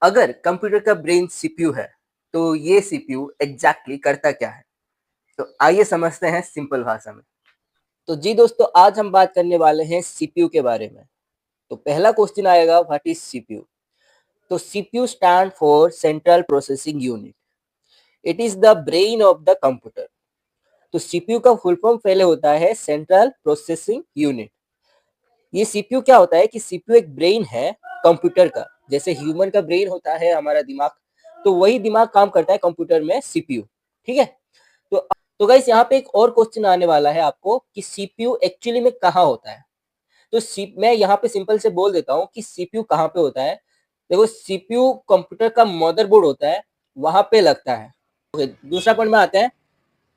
अगर कंप्यूटर का brain CPU है, तो ये सीपीयू एग्जैक्टली करता क्या है? तो आइए समझते हैं सिंपल भाषा में। तो जी दोस्तों, आज हम बात करने वाले हैं सीपीयू के बारे में। तो पहला क्वेश्चन आएगा, व्हाट इज सीपीयू? तो CPU stand for central processing unit. It is the brain of the computer. तो सीपीयू का फुल फॉर्म पहले होता है सेंट्रल प्रोसेसिंग यूनिट। ये सीपीयू क्या होता है कि सीपीयू एक ब्रेन है कंप्यूटर का। जैसे ह्यूमन का ब्रेन होता है हमारा दिमाग, तो वही दिमाग काम करता है कंप्यूटर में सीपीयू। ठीक है। तो गाइस, यहाँ पे एक और क्वेश्चन आने वाला है आपको कि सीपीयू एक्चुअली में कहाँ होता है। तो मैं यहाँ पे सिंपल से बोल देता हूँ कि सीपीयू कहाँ पे होता है। देखो, सीपीयू कंप्यूटर का मदरबोर्ड होता है, वहां पे लगता है। ओके, दूसरा पॉइंट में आते हैं।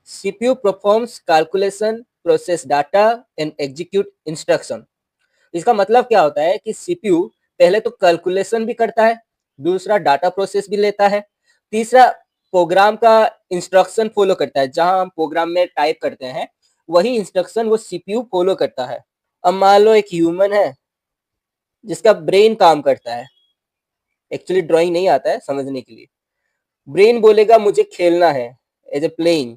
CPU performs calculation, process data and execute instruction. इसका मतलब क्या होता है कि सीपीयू पहले तो कैलकुलेशन भी करता है, दूसरा डाटा प्रोसेस भी लेता है, तीसरा प्रोग्राम का इंस्ट्रक्शन फॉलो करता है। जहां हम प्रोग्राम में टाइप करते हैं, वही इंस्ट्रक्शन वो सीपीयू फॉलो करता है। अब मान लो एक ह्यूमन है जिसका ब्रेन काम करता है। एक्चुअली ड्राइंग नहीं आता है समझने के लिए। ब्रेन बोलेगा मुझे खेलना है, एज ए प्लेइंग,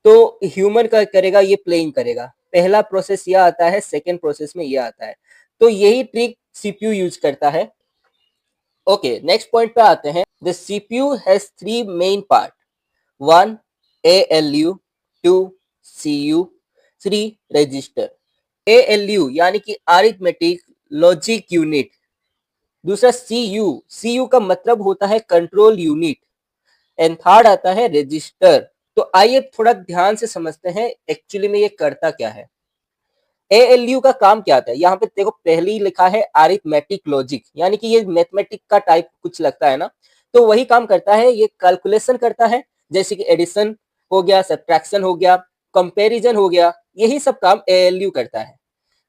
तो ह्यूमन का करेगा, ये प्लेइंग करेगा। पहला प्रोसेस यह आता है, सेकेंड प्रोसेस में यह आता है। तो यही ट्रिक सीपीयू यूज करता है। ओके, नेक्स्ट पॉइंट पे आते हैं। The CPU has three main part. One, ALU, two, CU, three, register. ALU यानी कि अरिथमेटिक लॉजिक यूनिट। दूसरा सीयू, सीयू का मतलब होता है कंट्रोल यूनिट। एंड थर्ड आता है रजिस्टर। तो आइए थोड़ा ध्यान से समझते हैं एक्चुअली में ये करता क्या है। एएलयू का काम क्या आता है, यहाँ पे देखो पहले ही लिखा है अरिथमेटिक लॉजिक, यानी कि ये मैथमेटिक का टाइप कुछ लगता है ना। तो वही काम करता है, ये कैलकुलेशन करता है। जैसे कि एडिशन हो गया, सब्ट्रैक्शन हो गया, कंपैरिजन हो गया, यही सब काम एएलयू करता है।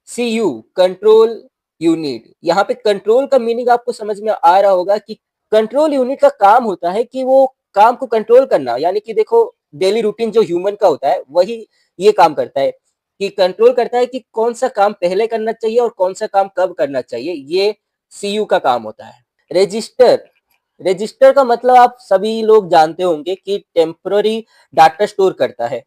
CU, control unit. यहाँ पे कंट्रोल का मीनिंग आपको समझ में आ रहा होगा कि कंट्रोल यूनिट का काम होता है कि वो काम को कंट्रोल करना। यानी कि देखो, डेली रूटीन जो ह्यूमन का होता है वही ये काम करता है कि कंट्रोल करता है कि कौन सा काम पहले करना चाहिए और कौन सा काम कब करना चाहिए। ये सीयू का काम होता है। रजिस्टर, रजिस्टर का मतलब आप सभी लोग जानते होंगे कि टेम्पररी डाटा स्टोर करता है।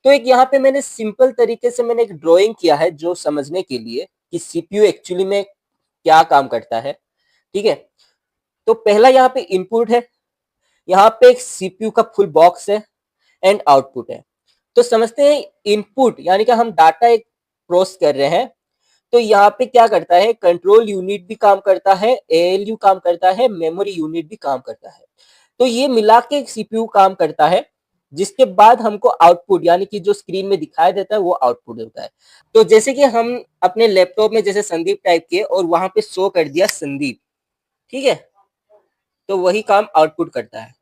तो एक यहाँ पे मैंने सिंपल तरीके से मैंने एक ड्राइंग किया है जो समझने के लिए कि सीपीयू एक्चुअली में क्या काम करता है। ठीक है। तो पहला यहाँ पे इनपुट है, यहाँ पे एक सीपीयू का फुल बॉक्स है, एंड आउटपुट है। तो समझते हैं इनपुट यानी कि हम डाटा एक प्रोसेस कर रहे हैं। तो यहाँ पे क्या करता है, कंट्रोल यूनिट भी काम करता है, एएलयू काम करता है, मेमोरी यूनिट भी काम करता है। तो ये मिला के सीपीयू काम करता है, जिसके बाद हमको आउटपुट यानी कि जो स्क्रीन में दिखाई देता है वो आउटपुट होता है। तो जैसे कि हम अपने लैपटॉप में जैसे संदीप टाइप किए और वहां पे शो कर दिया संदीप, ठीक है, तो वही काम आउटपुट करता है।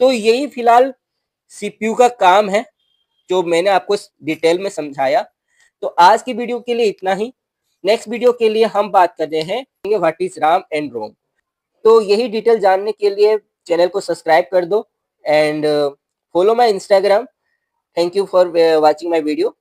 तो यही फिलहाल सीपीयू का काम है जो मैंने आपको डिटेल में समझाया। तो आज की वीडियो के लिए इतना ही। नेक्स्ट वीडियो के लिए हम बात कर रहे हैं व्हाट इज राम एंड रोम। तो यही डिटेल जानने के लिए चैनल को सब्सक्राइब कर दो and follow my Instagram. Thank you for watching my video.